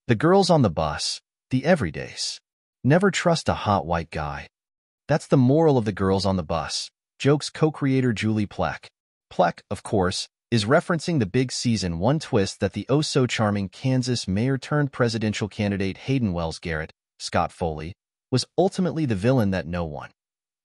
The girls on the bus, the everydays. Never trust a hot white guy. That's the moral of The Girls on the Bus, jokes co-creator Julie Plec. Plec, of course, is referencing the big Season 1 twist that the oh-so-charming Kansas mayor-turned-presidential candidate Hayden Wells Garrett, Scott Foley, was ultimately the villain that no one,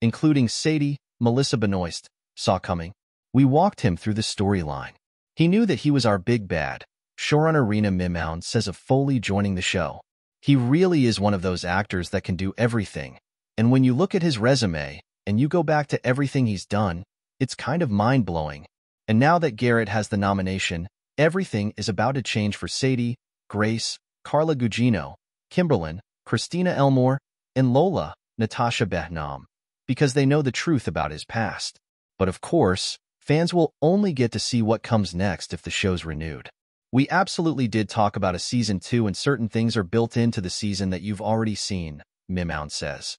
including Sadie, Melissa Benoist, saw coming. We walked him through the storyline. He knew that he was our big bad, showrunner Rena Mimoun says of Foley joining the show. He really is one of those actors that can do everything, and when you look at his resume, and you go back to everything he's done, it's kind of mind-blowing. And now that Garrett has the nomination, everything is about to change for Sadie, Grace, Carla Gugino, Kimberlyn, Christina Elmore, and Lola, Natasha Behnam, because they know the truth about his past. But of course, fans will only get to see what comes next if the show's renewed. We absolutely did talk about a Season 2 and certain things are built into the season that you've already seen, Mimoun says.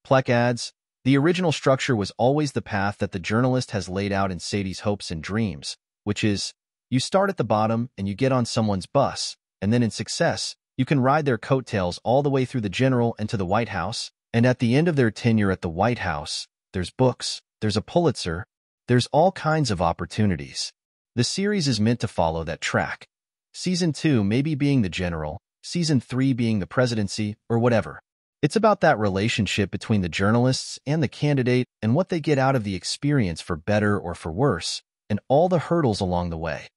Plec adds, the original structure was always the path that the journalist has laid out in Sadie's hopes and dreams, which is, you start at the bottom and you get on someone's bus, and then in success, you can ride their coattails all the way through the general and to the White House, and at the end of their tenure at the White House, there's books, there's a Pulitzer, there's all kinds of opportunities. The series is meant to follow that track. Season 2 maybe being the general, Season 3 being the presidency, or whatever. It's about that relationship between the journalists and the candidate and what they get out of the experience for better or for worse, and all the hurdles along the way.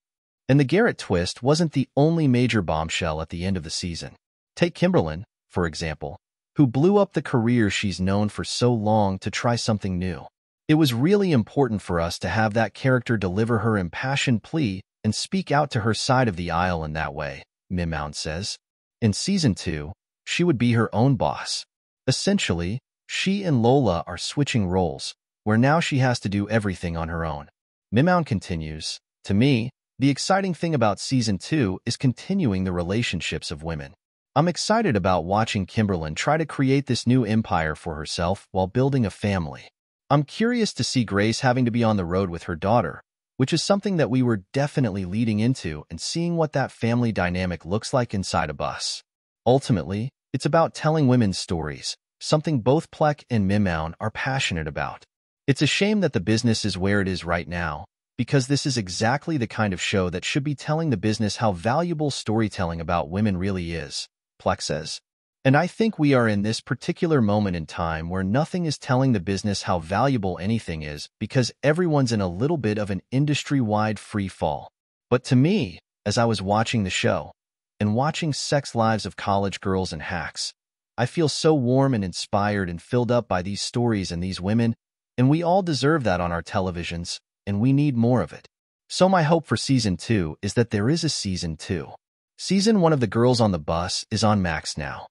And the Garrett twist wasn't the only major bombshell at the end of the season. Take Kimberlyn, for example, who blew up the career she's known for so long to try something new. It was really important for us to have that character deliver her impassioned plea and speak out to her side of the aisle in that way, Mimoun says. In Season 2, she would be her own boss. Essentially, she and Lola are switching roles, where now she has to do everything on her own. Mimoun continues, to me, the exciting thing about Season 2 is continuing the relationships of women. I'm excited about watching Kimberlyn try to create this new empire for herself while building a family. I'm curious to see Grace having to be on the road with her daughter, which is something that we were definitely leading into, and seeing what that family dynamic looks like inside a bus. Ultimately, it's about telling women's stories, something both Plec and Mimoun are passionate about. It's a shame that the business is where it is right now, because this is exactly the kind of show that should be telling the business how valuable storytelling about women really is, Plec says. And I think we are in this particular moment in time where nothing is telling the business how valuable anything is, because everyone's in a little bit of an industry-wide free fall. But to me, as I was watching the show, and watching Sex Lives of College Girls and Hacks, I feel so warm and inspired and filled up by these stories and these women, and we all deserve that on our televisions, and we need more of it. So my hope for Season 2 is that there is a Season 2. Season 1 of The Girls on the Bus is on Max now.